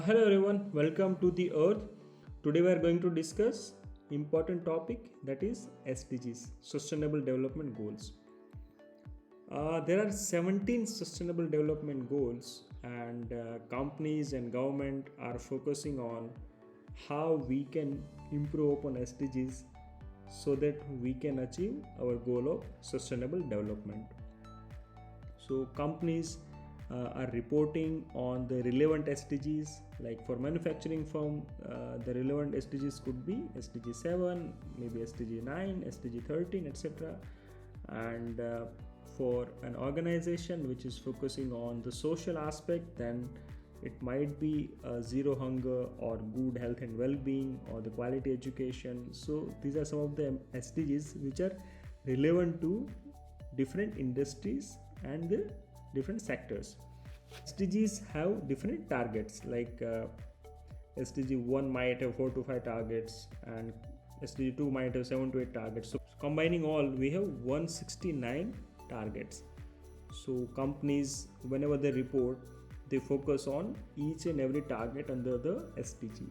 Hello everyone, welcome to the Earth. Today we are going to discuss important topic, that is SDGs, Sustainable Development Goals. There are 17 Sustainable Development Goals, and companies and government are focusing on how we can improve upon SDGs so that we can achieve our goal of sustainable development. So companies are reporting on the relevant SDGs. Like for manufacturing firm, the relevant SDGs could be SDG 7, maybe SDG 9, SDG 13, etc. And for an organization which is focusing on the social aspect, then it might be zero hunger or good health and well-being or the quality education. So these are some of the SDGs which are relevant to different industries and the different sectors. SDGs have different targets, like SDG 1 might have 4 to 5 targets and SDG 2 might have 7 to 8 targets. So combining all, we have 169 targets. So companies, whenever they report, they focus on each and every target under the SDG,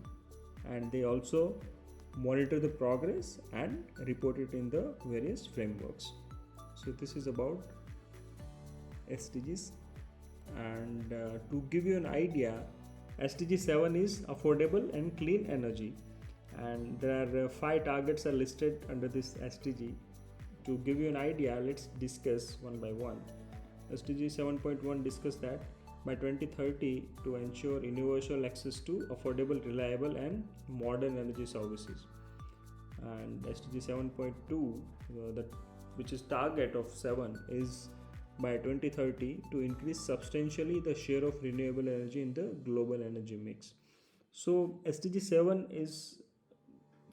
and they also monitor the progress and report it in the various frameworks. So this is about SDGs. And to give you an idea, SDG 7 is affordable and clean energy, and there are 5 targets are listed under this SDG. To give you an idea, let's discuss one by one. SDG 7.1 discuss that by 2030 to ensure universal access to affordable, reliable and modern energy services. And SDG 7.2, that which is target of 7, is by 2030 to increase substantially the share of renewable energy in the global energy mix. So SDG 7 is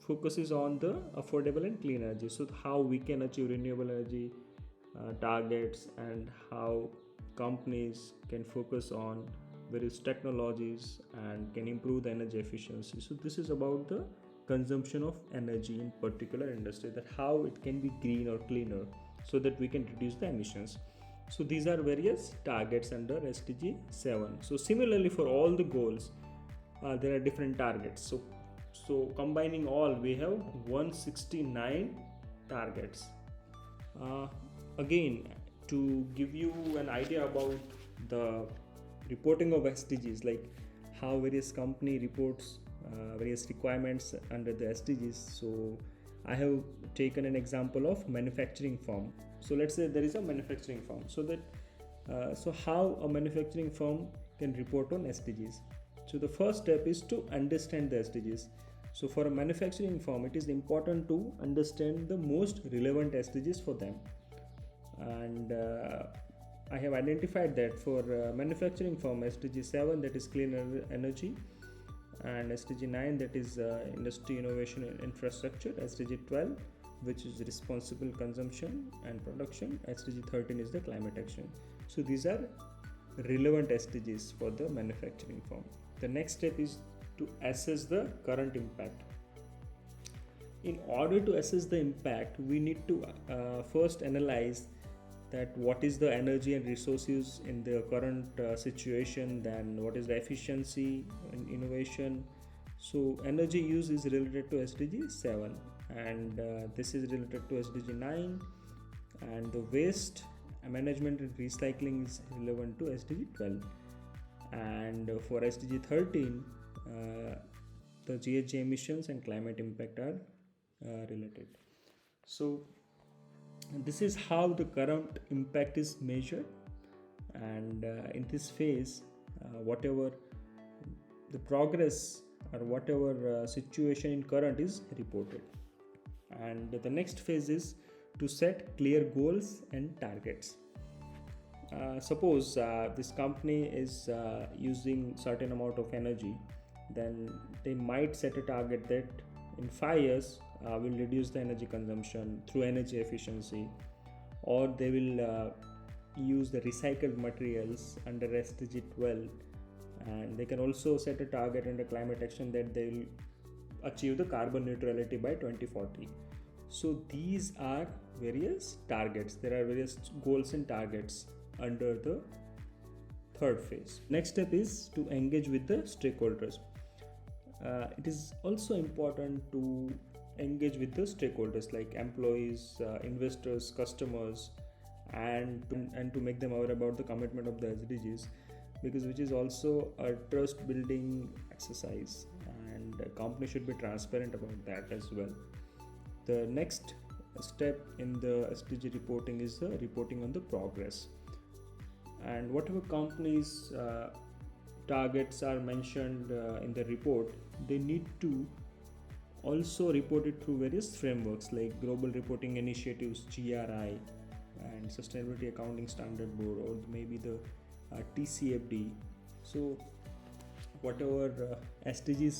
focuses on the affordable and clean energy. So how we can achieve renewable energy targets, and how companies can focus on various technologies and can improve the energy efficiency. So this is about the consumption of energy in particular industry, that how it can be green or cleaner so that we can reduce the emissions. So these are various targets under SDG 7. So similarly for all the goals, there are different targets. So combining all, we have 169 targets. Again, to give you an idea about the reporting of SDGs, like how various company reports various requirements under the SDGs. So I have taken an example of manufacturing firm. So let's say there is a manufacturing firm. So how a manufacturing firm can report on SDGs? So the first step is to understand the SDGs. So for a manufacturing firm, it is important to understand the most relevant SDGs for them. And I have identified that for manufacturing firm, SDG 7, that is clean energy, and SDG 9, that is industry innovation and infrastructure, SDG 12, which is responsible consumption and production, SDG 13 is the climate action. So these are relevant SDGs for the manufacturing firm. The next step is to assess the current impact. In order to assess the impact, we need to first analyze that what is the energy and resource use in the current situation, then what is the efficiency and innovation. So energy use is related to SDG 7, and this is related to SDG 9, and the waste management and recycling is relevant to SDG 12. And for SDG 13, the GHG emissions and climate impact are related. So this is how the current impact is measured, and in this phase, whatever the progress or whatever situation in current is reported. And the next phase is to set clear goals and targets. Suppose this company is using certain amount of energy, then they might set a target that in 5 years will reduce the energy consumption through energy efficiency, or they will use the recycled materials under SDG 12, and they can also set a target under climate action that they will achieve the carbon neutrality by 2040. So these are various targets. There are various goals and targets under the third phase. Next step is to engage with the stakeholders. It is also important to engage with the stakeholders like employees, investors, customers, and to make them aware about the commitment of the SDGs, because which is also a trust building exercise, and a company should be transparent about that as well. The next step in the SDG reporting is the reporting on the progress, and whatever companies targets are mentioned in the report, they need to also report it through various frameworks like global reporting initiatives, GRI, and sustainability accounting standard board, or maybe the TCFD. So whatever SDGs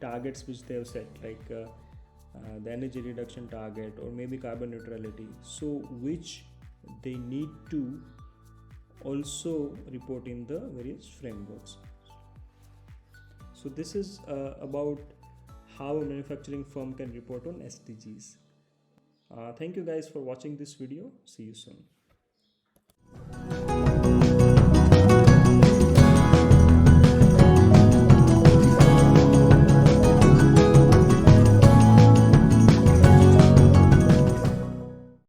targets which they have set, like the energy reduction target or maybe carbon neutrality, so which they need to also report in the various frameworks. So this is about how a manufacturing firm can report on SDGs. Thank you guys for watching this video. See you soon.